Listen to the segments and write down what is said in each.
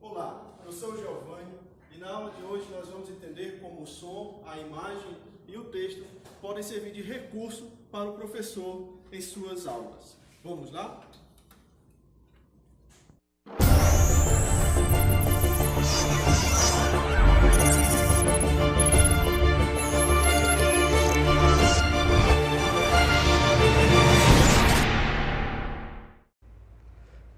Olá, eu sou o Giovanni e na aula de hoje nós vamos entender como o som, a imagem e o texto podem servir de recurso para o professor em suas aulas. Vamos lá?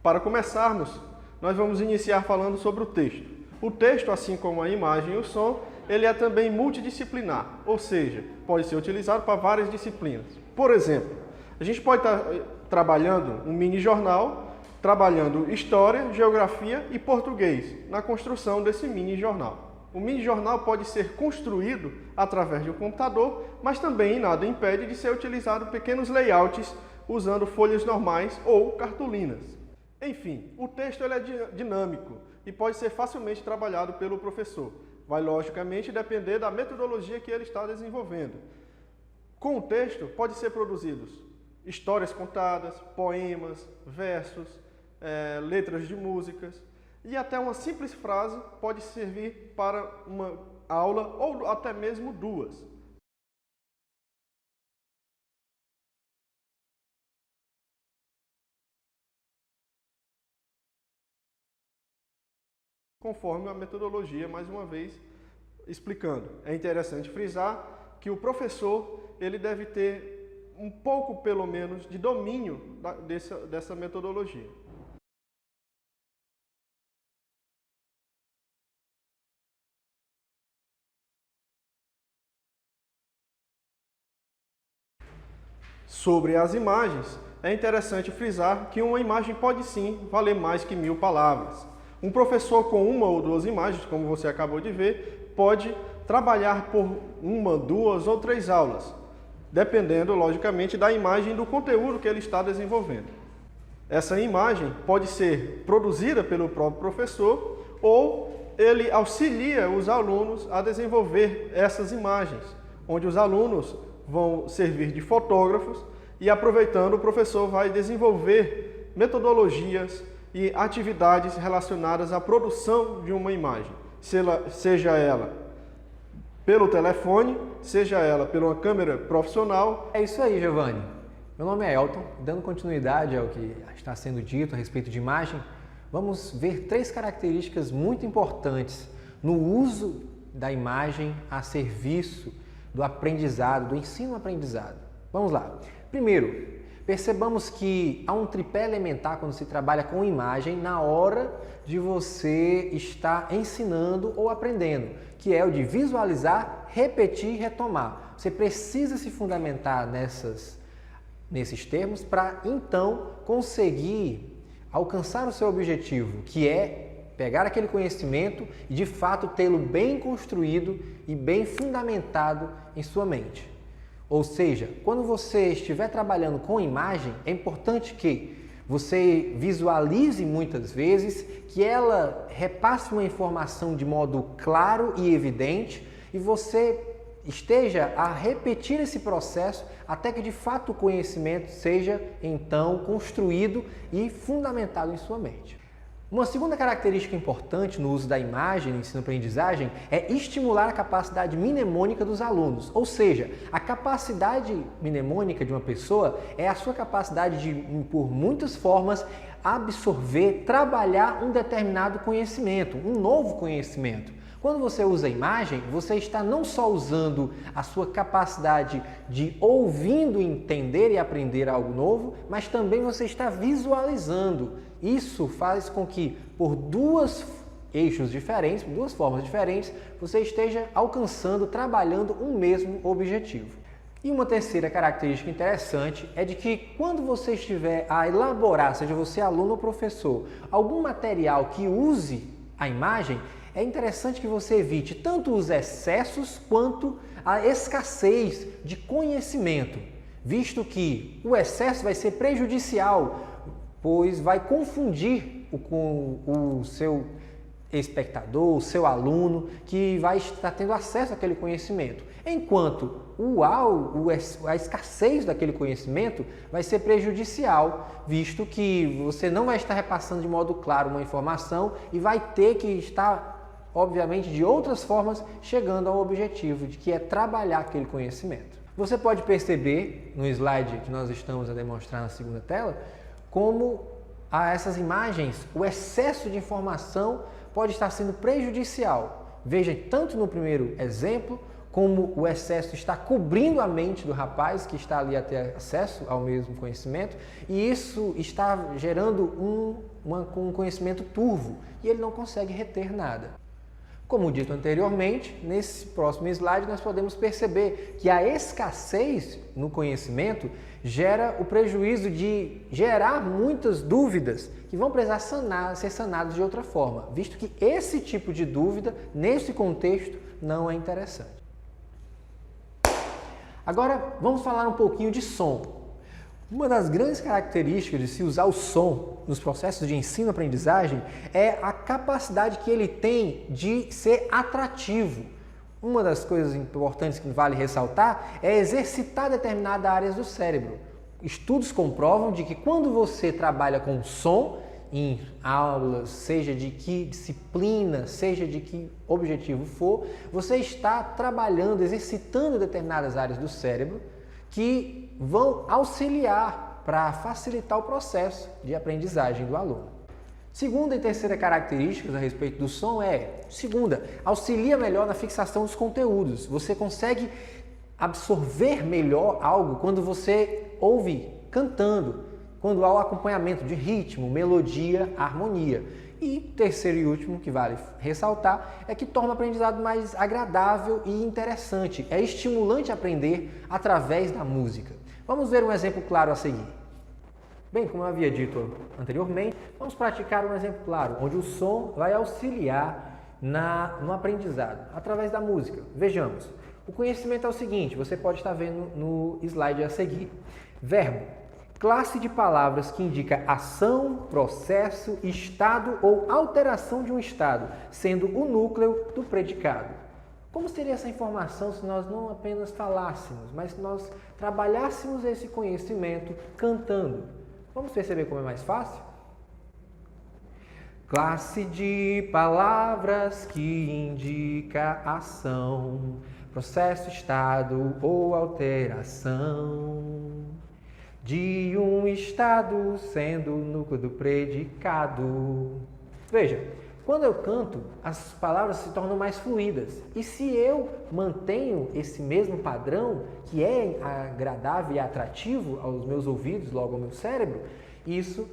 Para começarmos, nós vamos iniciar falando sobre o texto. O texto, assim como a imagem e o som, ele é também multidisciplinar, ou seja, pode ser utilizado para várias disciplinas. Por exemplo, a gente pode estar trabalhando um mini-jornal, trabalhando história, geografia e português na construção desse mini-jornal. O mini-jornal pode ser construído através de um computador, mas também nada impede de ser utilizado pequenos layouts usando folhas normais ou cartolinas. Enfim, o texto ele é dinâmico e pode ser facilmente trabalhado pelo professor. Vai, logicamente, depender da metodologia que ele está desenvolvendo. Com o texto, pode ser produzidos histórias contadas, poemas, versos, letras de músicas e até uma simples frase pode servir para uma aula ou até mesmo duas. Conforme a metodologia, mais uma vez, explicando. É interessante frisar que o professor ele deve ter um pouco, pelo menos, de domínio dessa metodologia. Sobre as imagens, é interessante frisar que uma imagem pode sim valer mais que 1000 palavras. Um professor com uma ou duas imagens, como você acabou de ver, pode trabalhar por uma, duas ou três aulas, dependendo, logicamente, da imagem e do conteúdo que ele está desenvolvendo. Essa imagem pode ser produzida pelo próprio professor ou ele auxilia os alunos a desenvolver essas imagens, onde os alunos vão servir de fotógrafos e, aproveitando, o professor vai desenvolver metodologias e atividades relacionadas à produção de uma imagem, seja ela pelo telefone, seja ela por uma câmera profissional. É isso aí, Giovanni. Meu nome é Elton. Dando continuidade ao que está sendo dito a respeito de imagem, vamos ver três características muito importantes no uso da imagem a serviço do aprendizado, do ensino-aprendizado. Vamos lá. Primeiro, percebamos que há um tripé elementar quando se trabalha com imagem na hora de você estar ensinando ou aprendendo, que é o de visualizar, repetir e retomar. Você precisa se fundamentar nesses termos para então conseguir alcançar o seu objetivo, que é pegar aquele conhecimento e de fato tê-lo bem construído e bem fundamentado em sua mente. Ou seja, quando você estiver trabalhando com imagem, é importante que você visualize muitas vezes, que ela repasse uma informação de modo claro e evidente e você esteja a repetir esse processo até que de fato o conhecimento seja então construído e fundamentado em sua mente. Uma segunda característica importante no uso da imagem no ensino-aprendizagem é estimular a capacidade mnemônica dos alunos, ou seja, a capacidade mnemônica de uma pessoa é a sua capacidade de, por muitas formas, absorver, trabalhar um determinado conhecimento, um novo conhecimento. Quando você usa a imagem, você está não só usando a sua capacidade de ouvindo, entender e aprender algo novo, mas também você está visualizando. Isso faz com que, por duas eixos diferentes, duas formas diferentes, você esteja alcançando, trabalhando um mesmo objetivo. E uma terceira característica interessante é de que quando você estiver a elaborar, seja você aluno ou professor, algum material que use a imagem, é interessante que você evite tanto os excessos quanto a escassez de conhecimento, visto que o excesso vai ser prejudicial, pois vai confundir o seu espectador, o seu aluno, que vai estar tendo acesso àquele conhecimento. enquanto a escassez daquele conhecimento vai ser prejudicial, visto que você não vai estar repassando de modo claro uma informação e vai ter que estar, obviamente, de outras formas, chegando ao objetivo, de que é trabalhar aquele conhecimento. Você pode perceber no slide que nós estamos a demonstrar na segunda tela, como essas imagens, o excesso de informação pode estar sendo prejudicial. Veja, tanto no primeiro exemplo, como o excesso está cobrindo a mente do rapaz que está ali a ter acesso ao mesmo conhecimento, e isso está gerando um conhecimento turvo, e ele não consegue reter nada. Como dito anteriormente, nesse próximo slide nós podemos perceber que a escassez no conhecimento gera o prejuízo de gerar muitas dúvidas que vão precisar ser sanadas de outra forma, visto que esse tipo de dúvida, nesse contexto, não é interessante. Agora, vamos falar um pouquinho de som. Uma das grandes características de se usar o som nos processos de ensino-aprendizagem é a capacidade que ele tem de ser atrativo. Uma das coisas importantes que vale ressaltar é exercitar determinadas áreas do cérebro. Estudos comprovam de que quando você trabalha com som, em aulas, seja de que disciplina, seja de que objetivo for, você está trabalhando, exercitando determinadas áreas do cérebro que vão auxiliar para facilitar o processo de aprendizagem do aluno. Segunda e terceira características a respeito do som segunda, auxilia melhor na fixação dos conteúdos. Você consegue absorver melhor algo quando você ouve cantando, quando há o acompanhamento de ritmo, melodia, harmonia. E terceiro e último, que vale ressaltar, é que torna o aprendizado mais agradável e interessante. É estimulante aprender através da música. Vamos ver um exemplo claro a seguir. Bem, como eu havia dito anteriormente, vamos praticar um exemplo claro, onde o som vai auxiliar no aprendizado, através da música. Vejamos, o conhecimento é o seguinte, você pode estar vendo no slide a seguir. Verbo. Classe de palavras que indica ação, processo, estado ou alteração de um estado, sendo o núcleo do predicado. Como seria essa informação se nós não apenas falássemos, mas se nós trabalhássemos esse conhecimento cantando? Vamos perceber como é mais fácil? Classe de palavras que indica ação, processo, estado ou alteração de um estado sendo o núcleo do predicado. Veja, quando eu canto, as palavras se tornam mais fluídas. E se eu mantenho esse mesmo padrão, que é agradável e atrativo aos meus ouvidos, logo ao meu cérebro, isso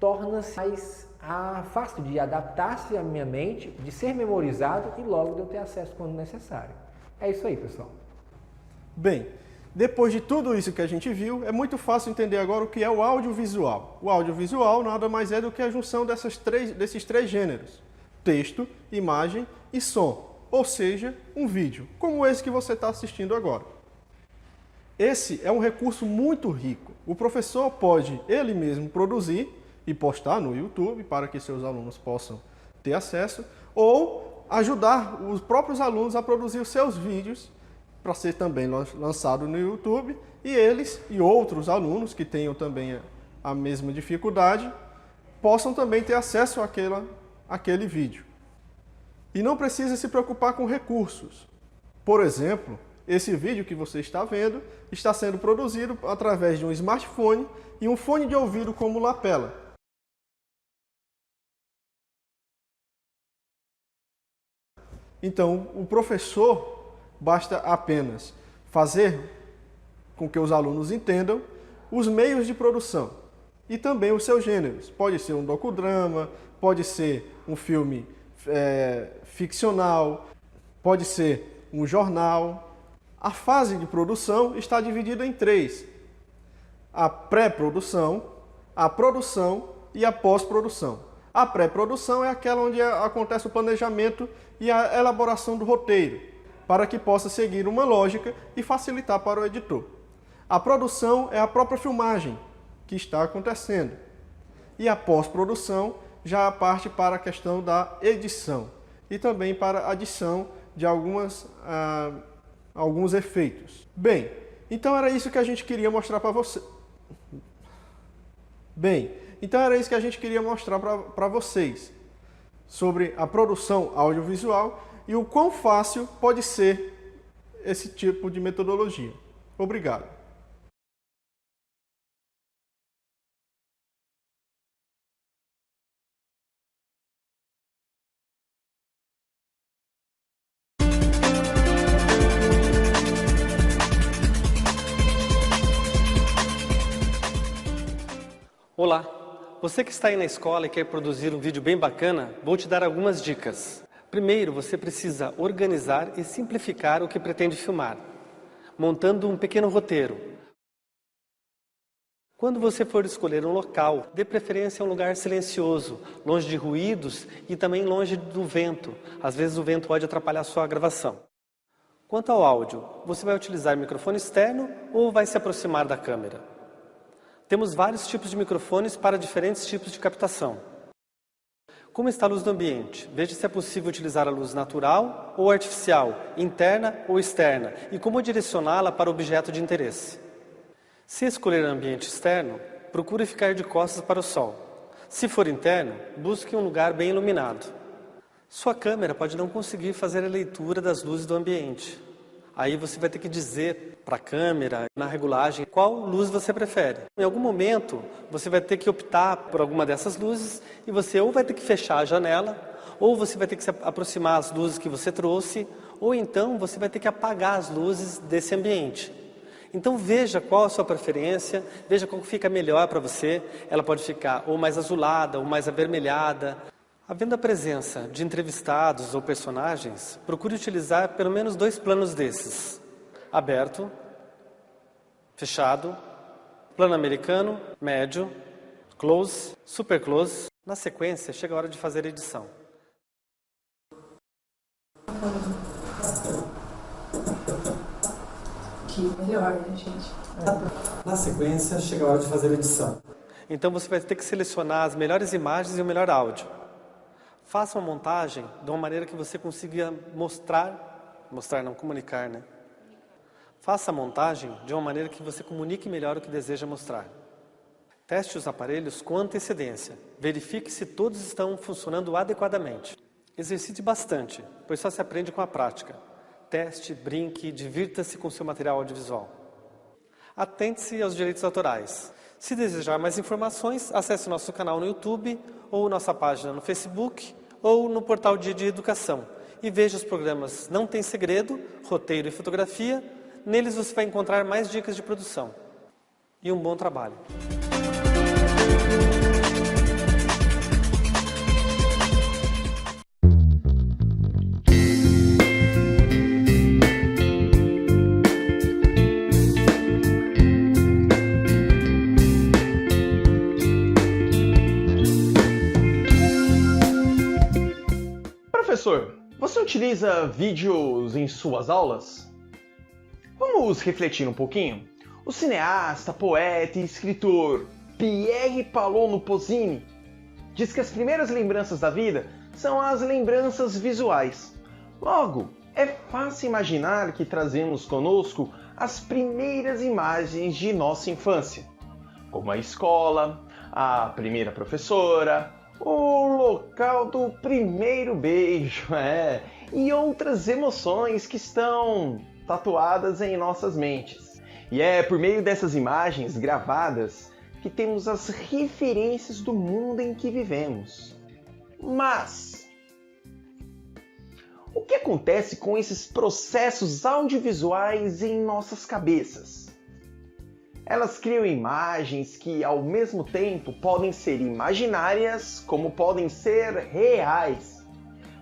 torna-se mais fácil de adaptar-se à minha mente, de ser memorizado e logo de eu ter acesso quando necessário. É isso aí, pessoal. Bem, depois de tudo isso que a gente viu, é muito fácil entender agora o que é o audiovisual. O audiovisual nada mais é do que a junção desses três gêneros: texto, imagem e som, ou seja, um vídeo, como esse que você está assistindo agora. Esse é um recurso muito rico. O professor pode ele mesmo produzir e postar no YouTube para que seus alunos possam ter acesso, ou ajudar os próprios alunos a produzir os seus vídeos para ser também lançado no YouTube, e eles e outros alunos que tenham também a mesma dificuldade possam também ter acesso àquele vídeo. E não precisa se preocupar com recursos. Por exemplo, esse vídeo que você está vendo está sendo produzido através de um smartphone e um fone de ouvido como lapela. Então, o professor basta apenas fazer com que os alunos entendam os meios de produção e também os seus gêneros. Pode ser um docudrama, pode ser um filme ficcional, pode ser um jornal. A fase de produção está dividida em três: a pré-produção, a produção e a pós-produção. A pré-produção é aquela onde acontece o planejamento e a elaboração do roteiro, para que possa seguir uma lógica e facilitar para o editor. A produção é a própria filmagem que está acontecendo. E a pós-produção já parte para a questão da edição e também para a adição de algumas alguns efeitos. Bem, então era isso que a gente queria mostrar para você. Vocês sobre a produção audiovisual e o quão fácil pode ser esse tipo de metodologia. Obrigado. Olá, você que está aí na escola e quer produzir um vídeo bem bacana, vou te dar algumas dicas. Primeiro, você precisa organizar e simplificar o que pretende filmar, montando um pequeno roteiro. Quando você for escolher um local, dê preferência a um lugar silencioso, longe de ruídos e também longe do vento. Às vezes o vento pode atrapalhar a sua gravação. Quanto ao áudio, você vai utilizar microfone externo ou vai se aproximar da câmera? Temos vários tipos de microfones para diferentes tipos de captação. Como está a luz do ambiente? Veja se é possível utilizar a luz natural ou artificial, interna ou externa, e como direcioná-la para o objeto de interesse. Se escolher ambiente externo, procure ficar de costas para o sol. Se for interno, busque um lugar bem iluminado. Sua câmera pode não conseguir fazer a leitura das luzes do ambiente. Aí você vai ter que dizer para a câmera, na regulagem, qual luz você prefere. Em algum momento, você vai ter que optar por alguma dessas luzes e você ou vai ter que fechar a janela, ou você vai ter que se aproximar as luzes que você trouxe, ou então você vai ter que apagar as luzes desse ambiente. Então veja qual a sua preferência, veja qual fica melhor para você. Ela pode ficar ou mais azulada ou mais avermelhada. Havendo a presença de entrevistados ou personagens, procure utilizar pelo menos 2 planos desses. Aberto, fechado, plano americano, médio, close, super close. Na sequência, chega a hora de fazer a edição. Que melhor, né, gente? Na sequência, chega a hora de fazer a edição. Então você vai ter que selecionar as melhores imagens e o melhor áudio. Faça uma montagem de uma maneira que você consiga comunicar, né? Faça a montagem de uma maneira que você comunique melhor o que deseja mostrar. Teste os aparelhos com antecedência. Verifique se todos estão funcionando adequadamente. Exercite bastante, pois só se aprende com a prática. Teste, brinque, divirta-se com seu material audiovisual. Atente-se aos direitos autorais. Se desejar mais informações, acesse nosso canal no YouTube, ou nossa página no Facebook, ou no portal Dia de Educação. E veja os programas Não Tem Segredo, Roteiro e Fotografia. Neles você vai encontrar mais dicas de produção. E um bom trabalho. Professor, você utiliza vídeos em suas aulas? Vamos refletir um pouquinho? O cineasta, poeta e escritor Pier Paolo Nupozzi diz que as primeiras lembranças da vida são as lembranças visuais. Logo, é fácil imaginar que trazemos conosco as primeiras imagens de nossa infância, como a escola, a primeira professora, o local do primeiro beijo, e outras emoções que estão tatuadas em nossas mentes. E é por meio dessas imagens gravadas que temos as referências do mundo em que vivemos. Mas o que acontece com esses processos audiovisuais em nossas cabeças? Elas criam imagens que, ao mesmo tempo, podem ser imaginárias, como podem ser reais,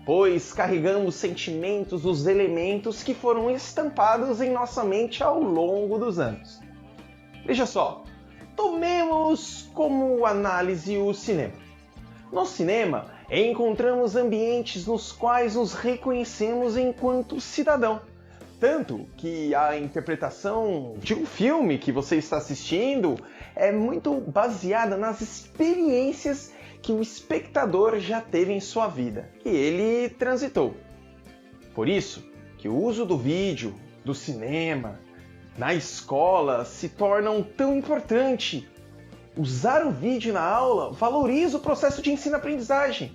pois carregamos sentimentos dos elementos que foram estampados em nossa mente ao longo dos anos. Veja só, tomemos como análise o cinema. No cinema, encontramos ambientes nos quais nos reconhecemos enquanto cidadão. Tanto que a interpretação de um filme que você está assistindo é muito baseada nas experiências que o espectador já teve em sua vida, que ele transitou. Por isso, que o uso do vídeo do cinema, na escola se tornam tão importante. Usar o vídeo na aula valoriza o processo de ensino-aprendizagem,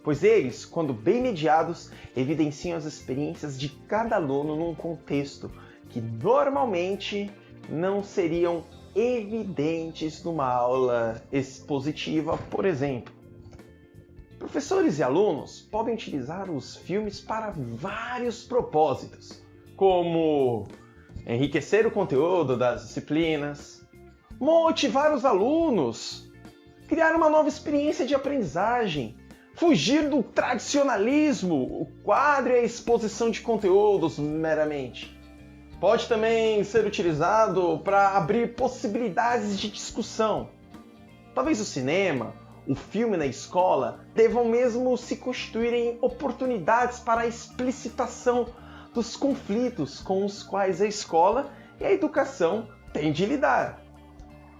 pois eles, quando bem mediados, evidenciam as experiências de cada aluno num contexto que normalmente não seriam evidentes numa aula expositiva, por exemplo. Professores e alunos podem utilizar os filmes para vários propósitos, como enriquecer o conteúdo das disciplinas, motivar os alunos, criar uma nova experiência de aprendizagem, fugir do tradicionalismo, o quadro e a exposição de conteúdos meramente. Pode também ser utilizado para abrir possibilidades de discussão. Talvez o cinema, o filme na escola devam mesmo se constituir em oportunidades para a explicitação dos conflitos com os quais a escola e a educação têm de lidar.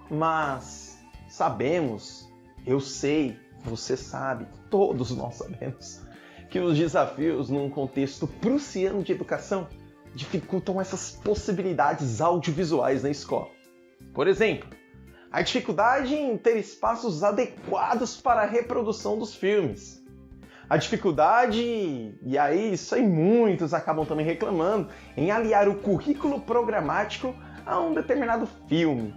Mas sabemos, eu sei, você sabe, todos nós sabemos, que os desafios num contexto prussiano de educação dificultam essas possibilidades audiovisuais na escola. Por exemplo, a dificuldade em ter espaços adequados para a reprodução dos filmes. A dificuldade, e aí isso aí muitos acabam também reclamando, em aliar o currículo programático a um determinado filme.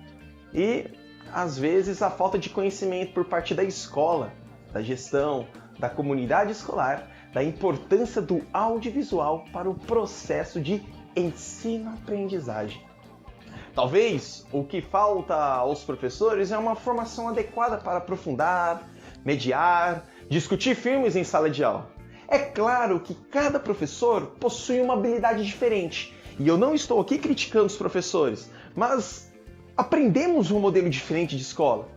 E, às vezes, a falta de conhecimento por parte da escola, da gestão, da comunidade escolar, da importância do audiovisual para o processo de ensino-aprendizagem. Talvez o que falta aos professores é uma formação adequada para aprofundar, mediar, discutir filmes em sala de aula. É claro que cada professor possui uma habilidade diferente, e eu não estou aqui criticando os professores, mas aprendemos um modelo diferente de escola.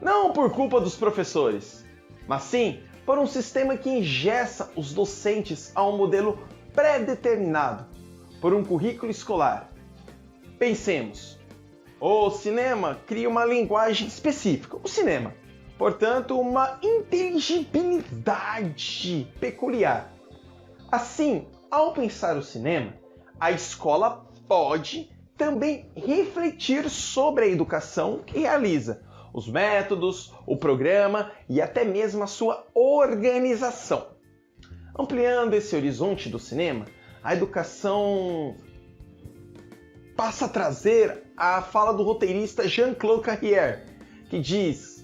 Não por culpa dos professores, mas sim por um sistema que engessa os docentes a um modelo pré-determinado, por um currículo escolar. Pensemos, o cinema cria uma linguagem específica, o cinema, portanto, uma inteligibilidade peculiar. Assim, ao pensar o cinema, a escola pode também refletir sobre a educação que realiza, os métodos, o programa e até mesmo a sua organização. Ampliando esse horizonte do cinema, a educação passa a trazer a fala do roteirista Jean-Claude Carrière, que diz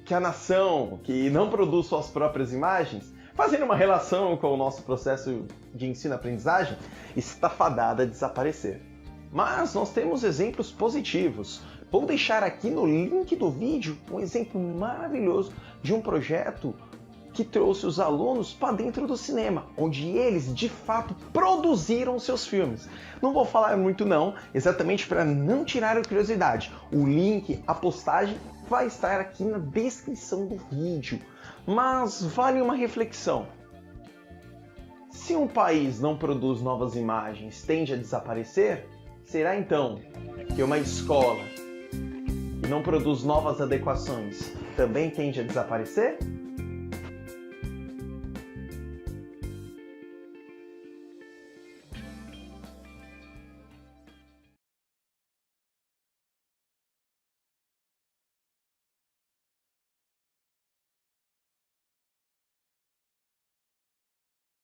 que a nação que não produz suas próprias imagens, fazendo uma relação com o nosso processo de ensino-aprendizagem, está fadada a desaparecer. Mas nós temos exemplos positivos. Vou deixar aqui no link do vídeo um exemplo maravilhoso de um projeto que trouxe os alunos para dentro do cinema, onde eles de fato produziram seus filmes. Não vou falar muito não, exatamente para não tirar a curiosidade. O link, a postagem vai estar aqui na descrição do vídeo. Mas vale uma reflexão. Se um país não produz novas imagens, tende a desaparecer, será então que uma escola que não produz novas adequações também tende a desaparecer?